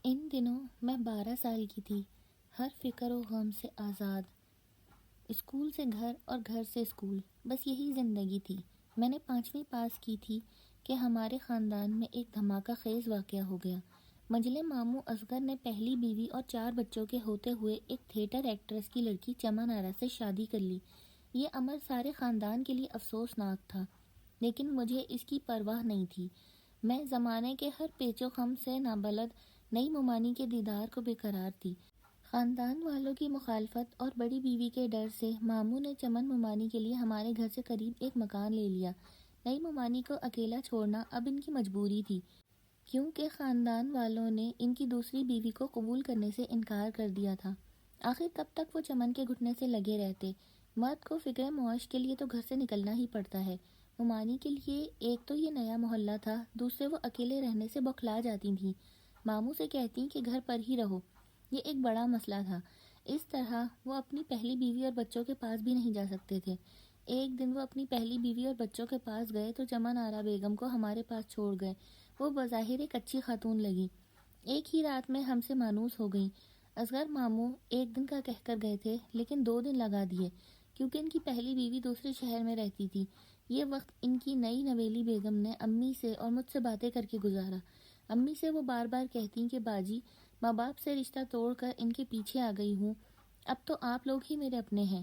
ان دنوں میں 12 سال کی تھی، ہر فکر و غم سے آزاد، اسکول سے گھر اور گھر سے اسکول، بس یہی زندگی تھی۔ میں نے 5ویں پاس کی تھی کہ ہمارے خاندان میں ایک دھماکہ خیز واقعہ ہو گیا۔ منجلے ماموں اصغر نے پہلی بیوی اور 4 بچوں کے ہوتے ہوئے ایک تھیٹر ایکٹریس کی لڑکی چمن آرا سے شادی کر لی۔ یہ امر سارے خاندان کے لیے افسوسناک تھا، لیکن مجھے اس کی پرواہ نہیں تھی۔ میں زمانے کے ہر پیچ و خم سے نابلد نئی ممانی کے دیدار کو بے قرار تھی۔ خاندان والوں کی مخالفت اور بڑی بیوی کے ڈر سے ماموں نے چمن ممانی کے لیے ہمارے گھر سے قریب ایک مکان لے لیا۔ نئی ممانی کو اکیلا چھوڑنا اب ان کی مجبوری تھی، کیونکہ خاندان والوں نے ان کی دوسری بیوی کو قبول کرنے سے انکار کر دیا تھا۔ آخر کب تک وہ چمن کے گھٹنے سے لگے رہتے؟ مرد کو فکر معاش کے لیے تو گھر سے نکلنا ہی پڑتا ہے۔ ممانی کے لیے ایک تو یہ نیا محلہ تھا، دوسرے وہ اکیلے رہنے سے بوکھلا جاتی تھیں۔ ماموں سے کہتی کہ گھر پر ہی رہو، یہ ایک بڑا مسئلہ تھا۔ اس طرح وہ اپنی پہلی بیوی اور بچوں کے پاس بھی نہیں جا سکتے تھے۔ ایک دن وہ اپنی پہلی بیوی اور بچوں کے پاس گئے تو چمن آرا بیگم کو ہمارے پاس چھوڑ گئے۔ وہ بظاہر ایک اچھی خاتون لگی، ایک ہی رات میں ہم سے مانوس ہو گئیں۔ اصغر ماموں ایک دن کا کہہ کر گئے تھے، لیکن 2 دن لگا دیے، کیونکہ ان کی پہلی بیوی دوسرے شہر میں رہتی تھی۔ یہ وقت ان کی نئی نویلی بیگم نے امی سے اور مجھ سے باتیں کر کے گزارا۔ امی سے وہ بار بار کہتی کہ باجی، ماں باپ سے رشتہ توڑ کر ان کے پیچھے آ گئی ہوں، اب تو آپ لوگ ہی میرے اپنے ہیں،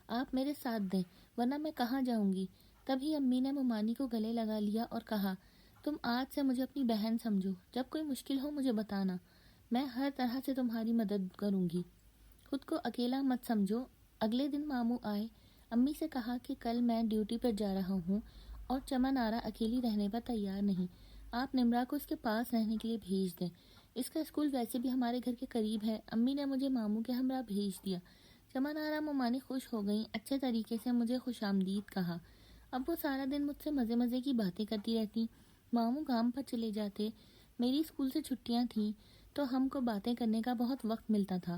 آپ میرے ساتھ دیں، ورنہ میں کہاں جاؤں گی۔ تبھی امی نے ممانی کو گلے لگا لیا اور کہا، تم آج سے مجھے اپنی بہن سمجھو، جب کوئی مشکل ہو مجھے بتانا، میں ہر طرح سے تمہاری مدد کروں گی، خود کو اکیلا مت سمجھو۔ اگلے دن ماموں آئے، امی سے کہا کہ کل میں ڈیوٹی پر جا رہا ہوں اور چمن آرا اکیلی رہنے پر تیار نہیں، آپ نمرا کو اس کے پاس رہنے کے لیے بھیج دیں، اس کا اسکول ویسے بھی ہمارے گھر کے قریب ہے۔ امی نے مجھے ماموں کے ہمراہ بھیج دیا۔ چمن آرا ممانی خوش ہو گئیں، اچھے طریقے سے مجھے خوش آمدید کہا۔ اب وہ سارا دن مجھ سے مزے مزے کی باتیں کرتی رہتی۔ ماموں کام پر چلے جاتے، میری اسکول سے چھٹیاں تھیں تو ہم کو باتیں کرنے کا بہت وقت ملتا تھا۔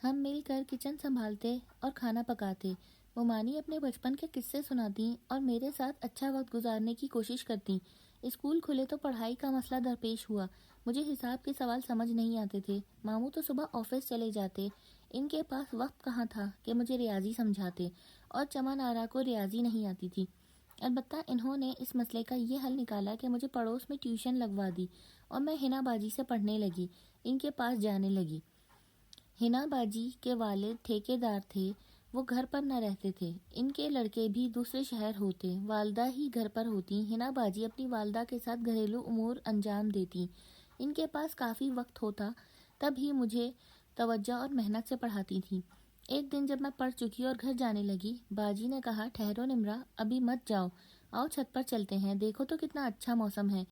ہم مل کر کچن سنبھالتے اور کھانا پکاتے۔ ممانی اپنے بچپن کے قصے سناتی اور میرے ساتھ اچھا وقت گزارنے کی کوشش کرتی۔ اسکول کھلے تو پڑھائی کا مسئلہ درپیش ہوا۔ مجھے حساب کے سوال سمجھ نہیں آتے تھے۔ ماموں تو صبح آفس چلے جاتے، ان کے پاس وقت کہاں تھا کہ مجھے ریاضی سمجھاتے، اور چمن آرا کو ریاضی نہیں آتی تھی۔ البتہ انہوں نے اس مسئلے کا یہ حل نکالا کہ مجھے پڑوس میں ٹیوشن لگوا دی اور میں حنا باجی سے پڑھنے لگی، ان کے پاس جانے لگی۔ حنا باجی کے والد ٹھیکے دار تھے، وہ گھر پر نہ رہتے تھے، ان کے لڑکے بھی دوسرے شہر ہوتے، والدہ ہی گھر پر ہوتی۔ حنا باجی اپنی والدہ کے ساتھ گھریلو امور انجام دیتی، ان کے پاس کافی وقت ہوتا، تب ہی مجھے توجہ اور محنت سے پڑھاتی تھی۔ ایک دن جب میں پڑھ چکی اور گھر جانے لگی، باجی نے کہا، ٹھہرو نمرا، ابھی مت جاؤ، آؤ چھت پر چلتے ہیں، دیکھو تو کتنا اچھا موسم ہے۔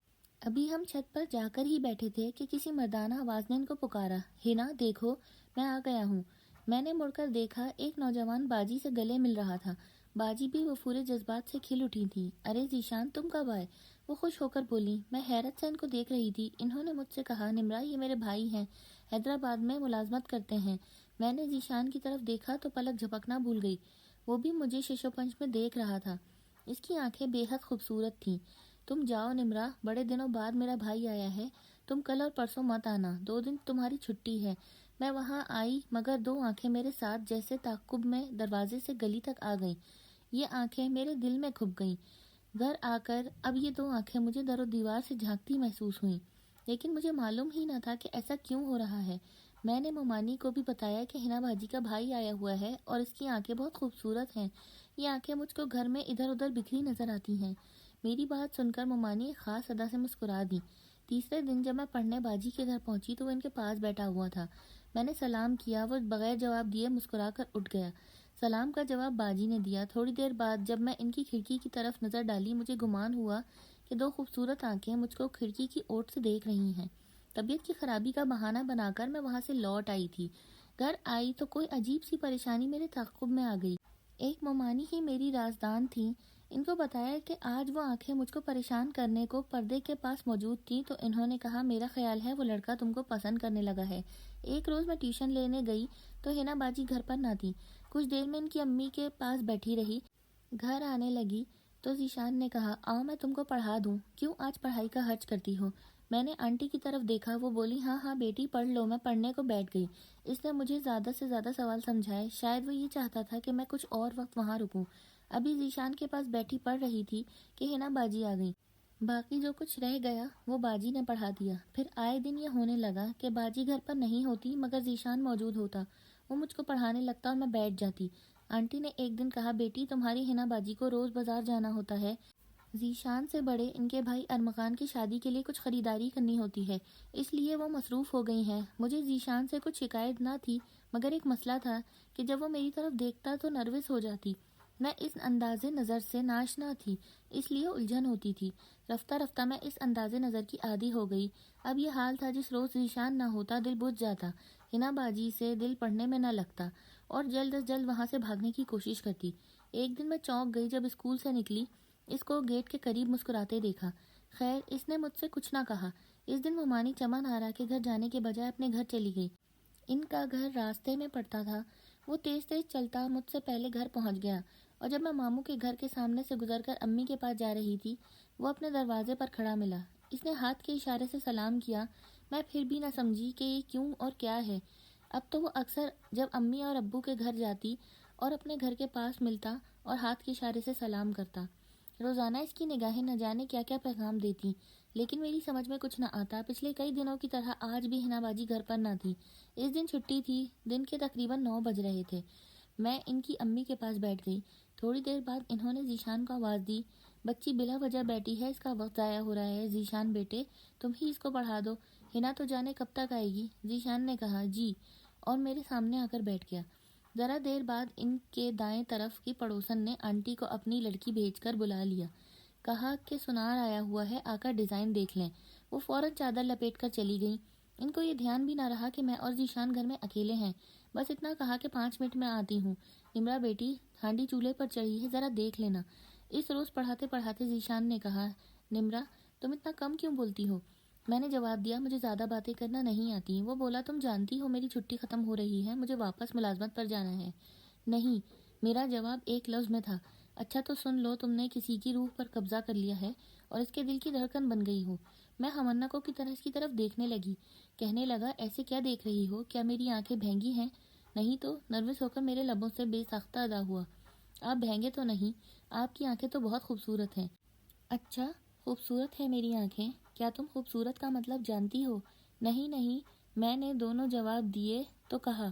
ابھی ہم چھت پر جا کر ہی بیٹھے تھے کہ کسی مردانہ آواز نے ان کو پکارا، حنا دیکھو، میں آ گیا ہوں۔ میں نے مڑ کر دیکھا، ایک نوجوان باجی سے گلے مل رہا تھا۔ باجی بھی وفور جذبات سے کھل اٹھی تھی۔ ارے ذیشان، تم کب آئے؟ وہ خوش ہو کر بولی۔ میں حیرت سے ان کو دیکھ رہی تھی۔ انہوں نے مجھ سے کہا، نمرا، یہ میرے بھائی ہیں، حیدرآباد میں ملازمت کرتے ہیں۔ میں نے ذیشان کی طرف دیکھا تو پلک جھپکنا بھول گئی، وہ بھی مجھے ششو پنچ میں دیکھ رہا تھا۔ اس کی آنکھیں بے حد خوبصورت تھیں۔ تم جاؤ نمرا، بڑے دنوں بعد میرا بھائی آیا ہے، تم کل اور پرسوں مت آنا، 2 دن تمہاری چھٹی ہے۔ میں وہاں آئی مگر 2 آنکھیں میرے ساتھ جیسے تعقب میں دروازے سے گلی تک آ گئیں۔ یہ آنکھیں میرے دل میں کھپ گئیں۔ گھر آ کر اب یہ 2 آنکھیں مجھے در و دیوار سے جھانکتی محسوس ہوئیں، لیکن مجھے معلوم ہی نہ تھا کہ ایسا کیوں ہو رہا ہے۔ میں نے ممانی کو بھی بتایا کہ حنا باجی کا بھائی آیا ہوا ہے اور اس کی آنکھیں بہت خوبصورت ہیں۔ یہ آنکھیں مجھ کو گھر میں ادھر ادھر بکھری نظر آتی ہیں۔ میری بات سن کر ممانی ایک خاص ادا سے مسکرا دی۔ تیسرے دن جب میں پڑھنے باجی کے گھر پہنچی تو وہ ان کے پاس بیٹھا ہوا تھا۔ میں نے سلام کیا، وہ بغیر جواب دیے مسکرا کر اٹھ گیا۔ سلام کا جواب باجی نے دیا۔ تھوڑی دیر بعد جب میں ان کی کھڑکی کی طرف نظر ڈالی، مجھے گمان ہوا کہ 2 خوبصورت آنکھیں مجھ کو کھڑکی کی اوٹ سے دیکھ رہی ہیں۔ طبیعت کی خرابی کا بہانہ بنا کر میں وہاں سے لوٹ آئی تھی۔ گھر آئی تو کوئی عجیب سی پریشانی میرے تعاقب میں آ گئی۔ ایک ممانی ہی میری رازدان تھیں، ان کو بتایا کہ آج وہ آنکھیں مجھ کو پریشان کرنے کو پردے کے پاس موجود تھیں تو انہوں نے کہا، میرا خیال ہے وہ لڑکا تم کو پسند کرنے لگا ہے۔ ایک روز میں ٹیوشن لینے گئی تو حنا باجی گھر پر نہ تھی۔ کچھ دیر میں ان کی امی کے پاس بیٹھی رہی۔ گھر آنے لگی تو ذیشان نے کہا، آؤ میں تم کو پڑھا دوں، کیوں آج پڑھائی کا حرج کرتی ہو؟ میں نے آنٹی کی طرف دیکھا، وہ بولی ہاں ہاں بیٹی پڑھ لو۔ میں پڑھنے کو بیٹھ گئی۔ اس نے مجھے زیادہ سے زیادہ سوال سمجھائے، شاید وہ یہ چاہتا تھا کہ میں کچھ اور وقت وہاں رکوں۔ ابھی ذیشان کے پاس بیٹھی پڑھ رہی تھی کہ حنا باجی آ گئی۔ باقی جو کچھ رہ گیا وہ باجی نے پڑھا دیا۔ پھر آئے دن یہ ہونے لگا کہ باجی گھر پر نہیں ہوتی مگر ذیشان موجود ہوتا، وہ مجھ کو پڑھانے لگتا اور میں بیٹھ جاتی۔ آنٹی نے ایک دن کہا بیٹی تمہاری حنا باجی کو روز بازار جانا ہوتا ہے، ذیشان سے بڑے ان کے بھائی ارمغان کی شادی کے لیے کچھ خریداری کرنی ہوتی ہے، اس لیے وہ مصروف ہو گئی ہیں۔ مجھے ذیشان سے کچھ شکایت نہ تھی مگر ایک مسئلہ تھا کہ جب وہ میری طرف دیکھتا تو نروس ہو جاتی۔ میں اس انداز نظر سے ناشنا تھی، اس لیے الجھن ہوتی تھی۔ رفتہ رفتہ میں اس انداز نظر کی عادی ہو گئی۔ اب یہ حال تھا جس روز ذیشان نہ ہوتا دل بجھ جاتا، حنا باجی سے دل پڑھنے میں نہ لگتا اور جلد از جلد وہاں سے بھاگنے کی کوشش کرتی۔ ایک دن میں چونک گئی جب اسکول سے نکلی، اس کو گیٹ کے قریب مسکراتے دیکھا۔ خیر اس نے مجھ سے کچھ نہ کہا۔ اس دن ممانی چمن آرا کے گھر جانے کے بجائے اپنے گھر چلی گئی۔ ان کا گھر راستے میں پڑتا تھا۔ وہ تیز تیز چلتا مجھ سے پہلے گھر پہنچ گیا اور جب میں ماموں کے گھر کے سامنے سے گزر کر امی کے پاس جا رہی تھی وہ اپنے دروازے پر کھڑا ملا۔ اس نے ہاتھ کے اشارے سے سلام کیا۔ میں پھر بھی نہ سمجھی کہ یہ کیوں اور کیا ہے۔ اب تو وہ اکثر جب امی اور ابو کے گھر جاتی اور اپنے گھر کے پاس ملتا اور ہاتھ کے اشارے سے سلام کرتا۔ روزانہ اس کی نگاہیں نہ جانے کیا کیا پیغام دیتی، لیکن میری سمجھ میں کچھ نہ آتا۔ پچھلے کئی دنوں کی طرح آج بھی حنا باجی گھر پر نہ تھی۔ اس دن چھٹی تھی، دن کے تقریباً 9 بج رہے تھے۔ میں ان کی امی کے پاس بیٹھ گئی۔ تھوڑی دیر بعد انہوں نے ذیشان کو آواز دی، بچی بلا وجہ بیٹھی ہے، اس کا وقت ضائع ہو رہا ہے، ذیشان بیٹے تم ہی اس کو پڑھا دو، حنا تو جانے کب تک آئے گی۔ ذیشان نے کہا جی اور میرے سامنے آ کر بیٹھ گیا۔ ذرا دیر بعد ان کے دائیں طرف کی پڑوسن نے آنٹی کو اپنی لڑکی بھیج کر بلا لیا، کہا کہ سنار آیا ہوا ہے، آ کر ڈیزائن دیکھ لیں۔ وہ فوراً چادر لپیٹ کر چلی گئی۔ ان کو یہ دھیان بھی نہ رہا کہ میں اور ذیشان گھر میں اکیلے ہیں، بس اتنا کہا کہ 5 منٹ میں آتی ہوں۔ نمرا بیٹی ہانڈی چولہے پر چڑھی ہے، ذرا دیکھ لینا۔ اس روز پڑھاتے پڑھاتے ذیشان نے کہا نمرا تم اتنا کم کیوں بولتی ہو؟ میں نے جواب دیا مجھے زیادہ باتیں کرنا نہیں آتی۔ وہ بولا تم جانتی ہو میری چھٹی ختم ہو رہی ہے، مجھے واپس ملازمت پر جانا ہے۔ نہیں، میرا جواب ایک لفظ میں تھا، اچھا تو سن لو، تم نے کسی کی روح پر قبضہ کر لیا ہے اور اس کے دل کی دھڑکن بن گئی ہو۔ میں ہمنکوں کی طرح اس کی طرف دیکھنے لگی۔ کہنے لگا ایسے کیا دیکھ رہی ہو، کیا میری آنکھیں بھینگی ہیں؟ نہیں تو۔ نروس ہو کر میرے لبوں سے بے ساختہ ادا ہوا، آپ بھینگے تو نہیں، آپ کی آنکھیں تو بہت خوبصورت ہیں۔ اچھا خوبصورت ہے میری آنکھیں؟ کیا تم خوبصورت کا مطلب جانتی ہو؟ نہیں نہیں، میں نے دونوں جواب دیے تو کہا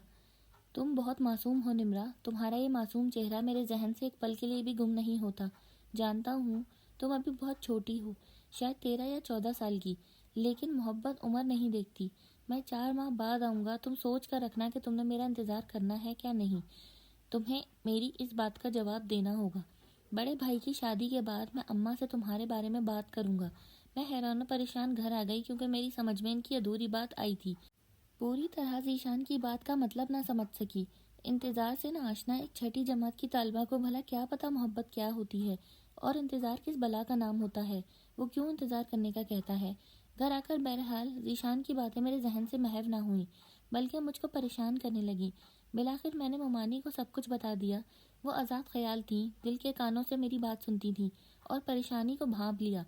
تم بہت معصوم ہو نمرا، تمہارا یہ معصوم چہرہ میرے ذہن سے ایک پل کے لیے بھی گم نہیں ہوتا۔ جانتا ہوں تم ابھی بہت چھوٹی ہو، شاید 13 یا 14 سال کی، لیکن محبت عمر نہیں دیکھتی۔ میں 4 ماہ بعد آؤں گا، تم سوچ کر رکھنا کہ تم نے میرا انتظار کرنا ہے کیا نہیں۔ تمہیں میری اس بات کا جواب دینا ہوگا۔ بڑے بھائی کی شادی کے بعد میں اماں سے تمہارے بارے میں بات کروں گا۔ میں حیران و پریشان گھر آ گئی کیونکہ میری سمجھ میں ان کی ادھوری بات آئی تھی۔ پوری طرح ذیشان کی بات کا مطلب نہ سمجھ سکی۔ انتظار سے نہ آشنا ایک 6ٹھی جماعت کی طالبہ کو بھلا کیا پتہ محبت کیا ہوتی ہے اور انتظار کس بلا کا نام ہوتا ہے، وہ کیوں انتظار کرنے کا کہتا ہے۔ گھر آ کر بہرحال ذیشان کی باتیں میرے ذہن سے محو نہ ہوئیں بلکہ مجھ کو پریشان کرنے لگیں۔ بالآخر میں نے ممانی کو سب کچھ بتا دیا۔ وہ آزاد خیال تھیں، دل کے کانوں سے میری بات سنتی تھیں اور پریشانی کو بھانپ لیا۔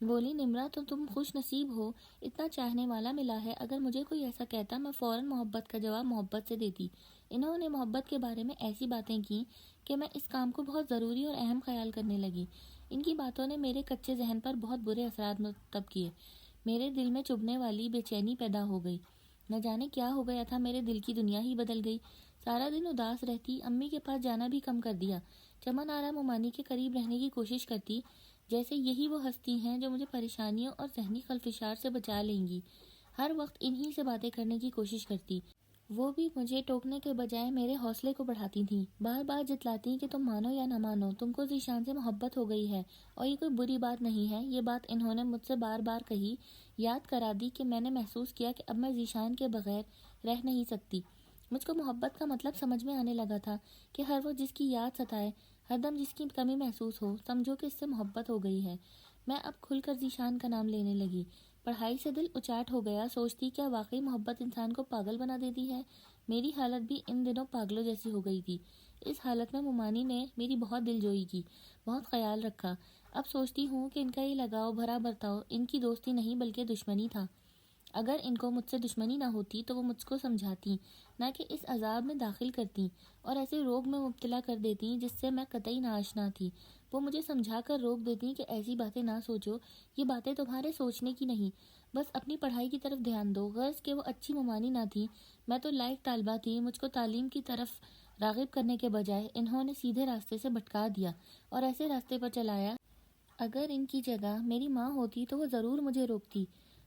بولی نمرا تو تم خوش نصیب ہو، اتنا چاہنے والا ملا ہے، اگر مجھے کوئی ایسا کہتا میں فوراً محبت کا جواب محبت سے دیتی۔ انہوں نے محبت کے بارے میں ایسی باتیں کیں کہ میں اس کام کو بہت ضروری اور اہم خیال کرنے لگی۔ ان کی باتوں نے میرے کچے ذہن پر بہت برے اثرات مرتب کیے۔ میرے دل میں چبھنے والی بے چینی پیدا ہو گئی۔ نہ جانے کیا ہو گیا تھا، میرے دل کی دنیا ہی بدل گئی۔ سارا دن اداس رہتی، امی کے پاس جانا بھی کم کر دیا۔ چمن آرا ممانی کے قریب رہنے کی کوشش کرتی، جیسے یہی وہ ہستی ہیں جو مجھے پریشانیوں اور ذہنی خلفشار سے بچا لیں گی۔ ہر وقت انہی سے باتیں کرنے کی کوشش کرتی۔ وہ بھی مجھے ٹوکنے کے بجائے میرے حوصلے کو بڑھاتی تھیں، بار بار جتلاتی کہ تم مانو یا نہ مانو، تم کو ذیشان سے محبت ہو گئی ہے اور یہ کوئی بری بات نہیں ہے۔ یہ بات انہوں نے مجھ سے بار بار کہی، یاد کرا دی کہ میں نے محسوس کیا کہ اب میں ذیشان کے بغیر رہ نہیں سکتی۔ مجھ کو محبت کا مطلب سمجھ میں آنے لگا تھا کہ ہر وقت جس کی یاد ستائے، ہر دم جس کی کمی محسوس ہو، سمجھو کہ اس سے محبت ہو گئی ہے۔ میں اب کھل کر ذیشان کا نام لینے لگی۔ پڑھائی سے دل اچاٹ ہو گیا، سوچتی کیا واقعی محبت انسان کو پاگل بنا دیتی ہے؟ میری حالت بھی ان دنوں پاگلوں جیسی ہو گئی تھی۔ اس حالت میں ممانی نے میری بہت دلجوئی کی، بہت خیال رکھا۔ اب سوچتی ہوں کہ ان کا یہ لگاؤ بھرا برتاؤ ان کی دوستی نہیں بلکہ دشمنی تھا۔ اگر ان کو مجھ سے دشمنی نہ ہوتی تو وہ مجھ کو سمجھاتی، نہ کہ اس عذاب میں داخل کرتی اور ایسے روگ میں مبتلا کر دیتی جس سے میں قطعی ناآشنا تھی۔ وہ مجھے سمجھا کر روک دیتی کہ ایسی باتیں نہ سوچو، یہ باتیں تمہارے سوچنے کی نہیں، بس اپنی پڑھائی کی طرف دھیان دو۔ غرض کہ وہ اچھی ممانی نہ تھی، میں تو لائق طالبہ تھی۔ مجھ کو تعلیم کی طرف راغب کرنے کے بجائے انہوں نے سیدھے راستے سے بھٹکا دیا اور ایسے راستے پر چلایا۔ اگر ان کی جگہ میری ماں ہوتی تو وہ ضرور مجھے روکتی۔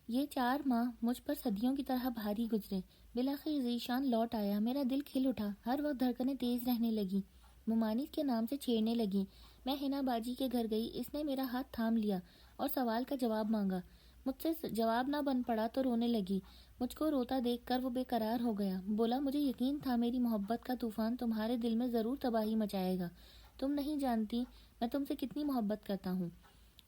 یہ 4 ماہ مجھ پر صدیوں کی طرح بھاری گزرے۔ بالآخر ذیشان لوٹ آیا، میرا دل کھل اٹھا، ہر وقت دھڑکنیں تیز رہنے لگیں، ممانس کے نام سے چھیڑنے لگیں۔ میں حنا باجی کے گھر گئی، اس نے میرا ہاتھ تھام لیا اور سوال کا جواب مانگا۔ مجھ سے جواب نہ بن پڑا تو رونے لگی۔ مجھ کو روتا دیکھ کر وہ بے قرار ہو گیا، بولا مجھے یقین تھا میری محبت کا طوفان تمہارے دل میں ضرور تباہی مچائے گا، تم نہیں جانتی میں تم سے کتنی محبت کرتا ہوں۔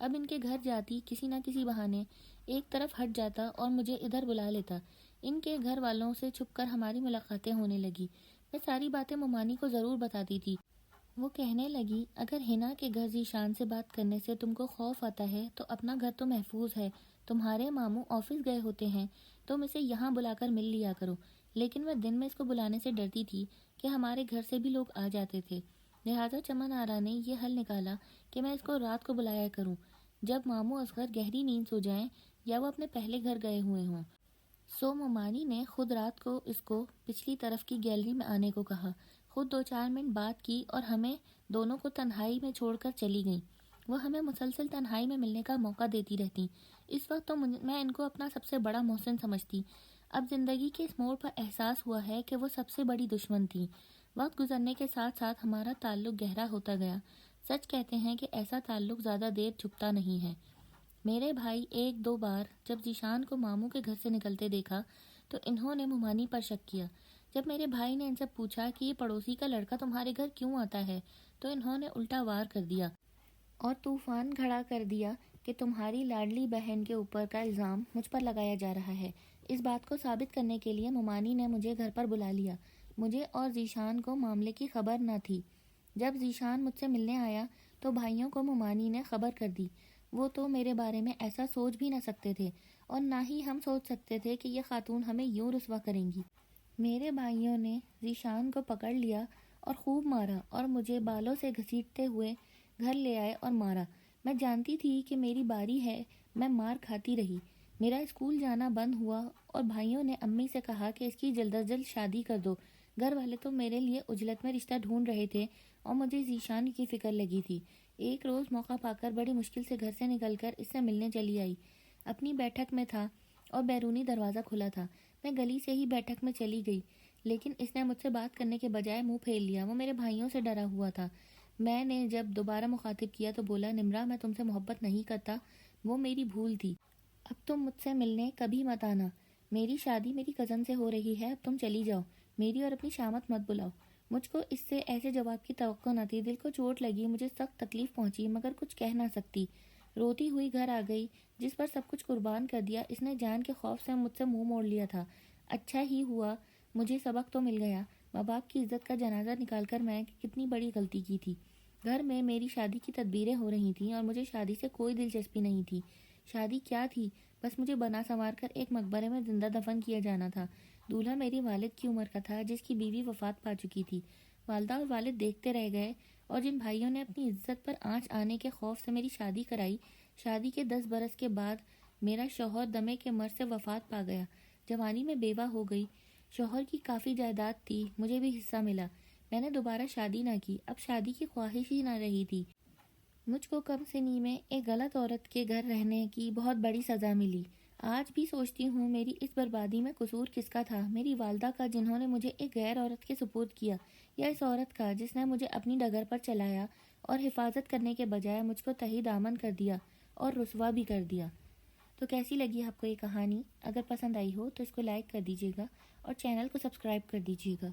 اب ان کے گھر جاتی، کسی نہ کسی بہانے ایک طرف ہٹ جاتا اور مجھے ادھر بلا لیتا۔ ان کے گھر والوں سے چھپ کر ہماری ملاقاتیں ہونے لگی۔ میں ساری باتیں ممانی کو ضرور بتاتی تھی۔ وہ کہنے لگی اگر حنا کے گھر ذیشان سے بات کرنے سے تم کو خوف آتا ہے تو اپنا گھر تو محفوظ ہے، تمہارے ماموں آفس گئے ہوتے ہیں، تم اسے یہاں بلا کر مل لیا کرو۔ لیکن میں دن میں اس کو بلانے سے ڈرتی تھی کہ ہمارے گھر سے بھی لوگ آ جاتے تھے، لہٰذا چمن آرا نے یہ حل نکالا کہ میں اس کو رات کو بلایا کروں، جب ماموں اصغر گہری نیند سو جائیں یا وہ اپنے پہلے گھر گئے ہوئے ہوں۔ سو ممانی نے خود رات کو اس کو پچھلی طرف کی گیلری میں آنے کو کہا، خود 2-4 منٹ بات کی اور ہمیں دونوں کو تنہائی میں چھوڑ کر چلی گئیں۔ وہ ہمیں مسلسل تنہائی میں ملنے کا موقع دیتی رہتی۔ اس وقت تو میں ان کو اپنا سب سے بڑا محسن سمجھتی۔ اب زندگی کے اس موڑ پر احساس ہوا ہے کہ وہ سب سے بڑی دشمن تھی۔ وقت گزرنے کے ساتھ ساتھ ہمارا تعلق گہرا ہوتا گیا۔ سچ کہتے ہیں کہ ایسا تعلق زیادہ دیر چھپتا نہیں ہے۔ میرے بھائی 1-2 بار جب ذیشان کو ماموں کے گھر سے نکلتے دیکھا تو انہوں نے ممانی پر شک کیا۔ جب میرے بھائی نے ان سے پوچھا کہ یہ پڑوسی کا لڑکا تمہارے گھر کیوں آتا ہے تو انہوں نے الٹا وار کر دیا اور طوفان کھڑا کر دیا کہ تمہاری لاڈلی بہن کے اوپر کا الزام مجھ پر لگایا جا رہا ہے۔ اس بات کو ثابت کرنے کے لیے ممانی نے مجھے گھر پر بلا لیا۔ مجھے اور ذیشان کو معاملے کی خبر نہ تھی۔ جب ذیشان مجھ سے ملنے آیا تو بھائیوں کو ممانی نے خبر کر دی۔ وہ تو میرے بارے میں ایسا سوچ بھی نہ سکتے تھے اور نہ ہی ہم سوچ سکتے تھے کہ یہ خاتون ہمیں یوں رسوا کریں گی۔ میرے بھائیوں نے ذیشان کو پکڑ لیا اور خوب مارا اور مجھے بالوں سے گھسیٹتے ہوئے گھر لے آئے اور مارا۔ میں جانتی تھی کہ میری باری ہے، میں مار کھاتی رہی۔ میرا اسکول جانا بند ہوا اور بھائیوں نے امی سے کہا کہ اس کی جلد از جلد شادی کر دو۔ گھر والے تو میرے لیے عجلت میں رشتہ ڈھونڈ رہے تھے اور مجھے ذیشان کی فکر لگی تھی۔ ایک روز موقع پا کر بڑی مشکل سے گھر سے نکل کر اس سے ملنے چلی آئی۔ اپنی بیٹھک میں تھا اور بیرونی دروازہ کھلا تھا۔ میں گلی سے ہی بیٹھک میں چلی گئی، لیکن اس نے مجھ سے بات کرنے کے بجائے منہ پھیر لیا۔ وہ میرے بھائیوں سے ڈرا ہوا تھا۔ میں نے جب دوبارہ مخاطب کیا تو بولا نمرا میں تم سے محبت نہیں کرتا، وہ میری بھول تھی، اب تم مجھ سے ملنے کبھی مت آنا۔ میری شادی میری کزن سے ہو رہی ہے، اب تم چلی جاؤ، میری اور اپنی شامت مت بلاؤ۔ مجھ کو اس سے ایسے جواب کی توقع نہ تھی۔ دل کو چوٹ لگی، مجھے سخت تکلیف پہنچی، مگر کچھ کہہ نہ سکتی۔ روتی ہوئی گھر آ گئی۔ جس پر سب کچھ قربان کر دیا اس نے جان کے خوف سے مجھ سے منہ موڑ لیا تھا۔ اچھا ہی ہوا، مجھے سبق تو مل گیا۔ ماں باپ کی عزت کا جنازہ نکال کر میں کتنی بڑی غلطی کی تھی۔ گھر میں میری شادی کی تدبیریں ہو رہی تھیں اور مجھے شادی سے کوئی دلچسپی نہیں تھی۔ شادی کیا تھی، بس مجھے بنا سنوار کر ایک مقبرے میں زندہ دفن کیا جانا تھا۔ دولہا میری والد کی عمر کا تھا جس کی بیوی وفات پا چکی تھی۔ والدہ اور والد دیکھتے رہ گئے اور جن بھائیوں نے اپنی عزت پر آنچ آنے کے خوف سے میری شادی کرائی، شادی کے 10 برس کے بعد میرا شوہر دمے کے مرض سے وفات پا گیا۔ جوانی میں بیوہ ہو گئی۔ شوہر کی کافی جائیداد تھی، مجھے بھی حصہ ملا۔ میں نے دوبارہ شادی نہ کی، اب شادی کی خواہش ہی نہ رہی تھی۔ مجھ کو کم سنی میں ایک غلط عورت کے گھر رہنے کی بہت بڑی سزا ملی۔ آج بھی سوچتی ہوں میری اس بربادی میں قصور کس کا تھا، میری والدہ کا جنہوں نے مجھے ایک غیر عورت کے سپرد کیا، یا اس عورت کا جس نے مجھے اپنی ڈگر پر چلایا اور حفاظت کرنے کے بجائے مجھ کو تہی دامن کر دیا اور رسوا بھی کر دیا۔ تو کیسی لگی آپ کو یہ کہانی؟ اگر پسند آئی ہو تو اس کو لائک کر دیجیے گا اور چینل کو سبسکرائب کر دیجیے گا۔